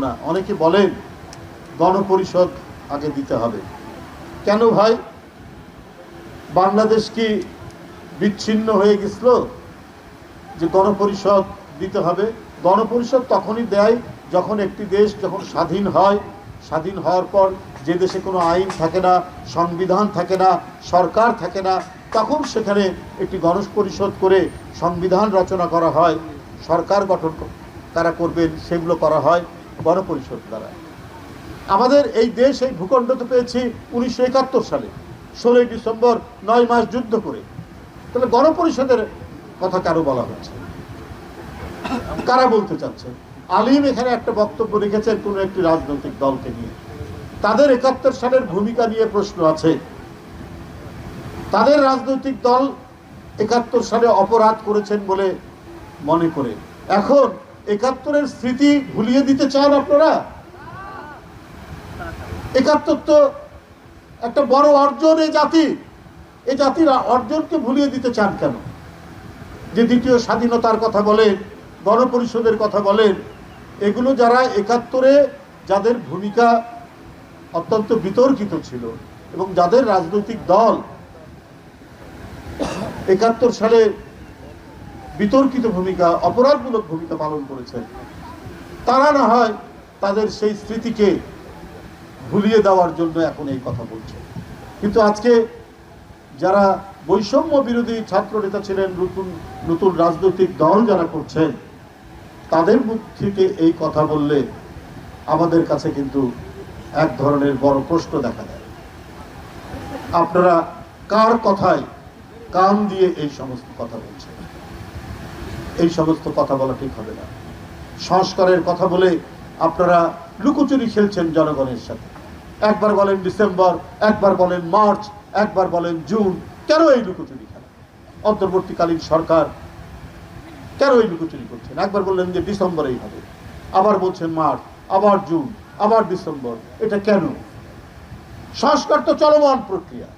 না। অনেকে বলেন গণপরিষদ আগে দিতে হবে। কেন ভাই, বাংলাদেশ কি বিচ্ছিন্ন হয়ে গেছিল যে গণপরিষদ দিতে হবে? গণপরিষদ তখনই দেয় যখন একটি দেশ যখন স্বাধীন হয়, স্বাধীন হওয়ার পর যে দেশে কোনো আইন থাকে না, সংবিধান থাকে না, সরকার থাকে না, তখন সেখানে একটি গণপরিষদ করে সংবিধান রচনা করা হয়, সরকার গঠন কারা করবেন সেগুলো করা হয় গণপরিষদ দ্বারা। আমাদের এই দেশ এই ভূখণ্ড তো পেয়েছি 1971 সালে 16ই ডিসেম্বর 9 মাস যুদ্ধ করে। তাহলে গণপরিষদের কথা কেন বলা হচ্ছে, কারা বলতে চাচ্ছে? আলিম এখানে একটা বক্তব্য রেখেছেন কোন একটি রাজনৈতিক দলকে নিয়ে, তাদের 71 সালের ভূমিকা নিয়ে প্রশ্ন আছে। তাদের রাজনৈতিক দল 71 সালে অপরাধ করেছেন বলে মনে করে এখন 71-এর স্মৃতি ভুলিয়ে দিতে চান আপনারা? 71 তো একটা বড় অর্জন এই জাতির অর্জনকে ভুলিয়ে দিতে চান কেন? যে দ্বিতীয় স্বাধীনতার কথা বলেন, গণপরিষদের কথা বলেন, এগুলো যারা 71-এ যাদের ভূমিকা অত্যন্ত বিতর্কিত ছিল এবং যাদের রাজনৈতিক দল 71 সালে বিতর্কিত ভূমিকা, অপরাধমূলক ভূমিকা পালন করেছে, তারা না হয় তাদের সেই স্মৃতিকে ভুলিয়ে দেওয়ার জন্য এখন এই কথা বলছে। কিন্তু আজকে যারা বৈষম্য বিরোধী ছাত্র নেতা ছিলেন, নতুন নতুন রাজনৈতিক দল যারা করছেন, তাদের মুখ থেকে এই কথা বললে আমাদের কাছে কিন্তু এক ধরনের বড় প্রশ্ন দেখা দেয়। আপনারা কার কথায় কান দিয়ে এই সমস্ত কথা বলছেন? এই সমস্ত কথা বলা ঠিক হবে না। সংস্কারের কথা বলে আপনারা লুকোচুরি খেলছেন জনগণের সাথে। একবার বলেন ডিসেম্বর, একবার বলেন মার্চ, একবার বলেন জুন। কেন এই লুকোচুরি খেলা? অন্তর্বর্তীকালীন সরকার কেন এই লুকোচুরি করছেন? একবার বললেন যে ডিসেম্বরেই হবে, আবার বলছেন মার্চ, আবার জুন, আবার ডিসেম্বর। এটা কেন? সংস্কার তো চলমান প্রক্রিয়া।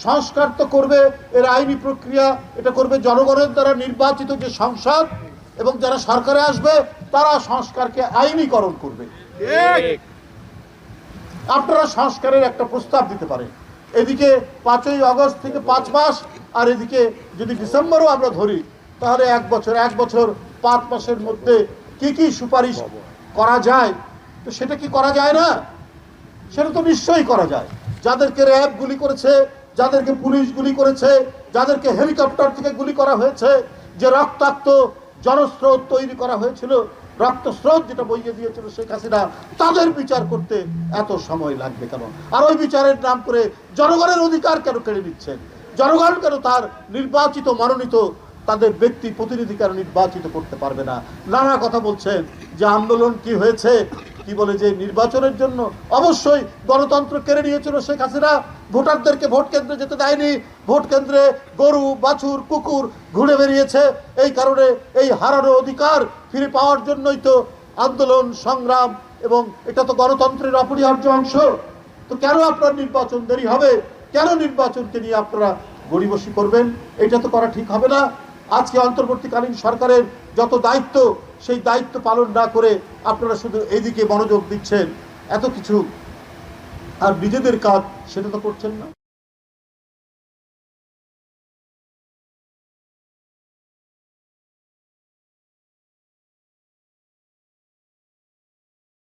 সংস্কার তো করবে এর আইনি প্রক্রিয়া, এটা করবে জনগণের দ্বারা নির্বাচিত যে সংসদ, এবং যারা সরকারে আসবে তারা সংস্কারকে আইনীকরণ করবে। আপনারা সংস্কারের একটা প্রস্তাব দিতে পারেন। এদিকে 5ই আগস্ট থেকে 5 মাস, আর এদিকে যদি ডিসেম্বরও আমরা ধরি, তাহলে 1 বছর 5 মাসের মধ্যে কি কি সুপারিশ করা যায়, তো সেটা কি করা যায় না? সেটা তো নিশ্চয়ই করা যায়। যাদেরকে র্যাব গুলি করেছে, যাদেরকে পুলিশ গুলি করেছে, যাদেরকে হেলিকপ্টার থেকে গুলি করা হয়েছে, যে রক্তাক্ত জনস্রোত তৈরি করা হয়েছিল, রক্তস্রোত যেটা বইয়ে দিয়েছিল শেখ হাসিনা, তাদের বিচার করতে এত সময় লাগবে কেন? আর ওই বিচারের নাম করে জনগণের অধিকার কেন কেড়ে নিচ্ছেন? জনগণ কেন তার নির্বাচিত মনোনীত তাদের ব্যক্তি প্রতিনিধিকে নির্বাচিত করতে পারবে না? নানা কথা বলছেন যে আন্দোলন কি হয়েছে, কি বলে যে নির্বাচনের জন্য অবশ্যই গণতন্ত্র কেড়ে নিয়েছিল শেখ হাসিনা, ভোটারদেরকে ভোট কেন্দ্রে যেতে দেয়নি, ভোট কেন্দ্রে গরু, বাছুর, কুকুর ঘুরে বেরিয়েছে। এই কারণে এই হারানো অধিকার ফিরে পাওয়ার জন্যই তো আন্দোলন সংগ্রাম, এবং এটা তো গণতন্ত্রের অপরিহার্য অংশ। তো কেন আপনার নির্বাচন দেরি হবে? কেন নির্বাচনকে নিয়ে আপনারা গড়িবসি করবেন? এটা তো করা ঠিক হবে না। আজকে অন্তর্বর্তীকালীন সরকারের যত দায়িত্ব, সেই দায়িত্ব পালন না করে আপনারা শুধু এইদিকে মনোযোগ দিচ্ছেন এত কিছু, আর নিজেদের কাজ সেটা তো করছেন না।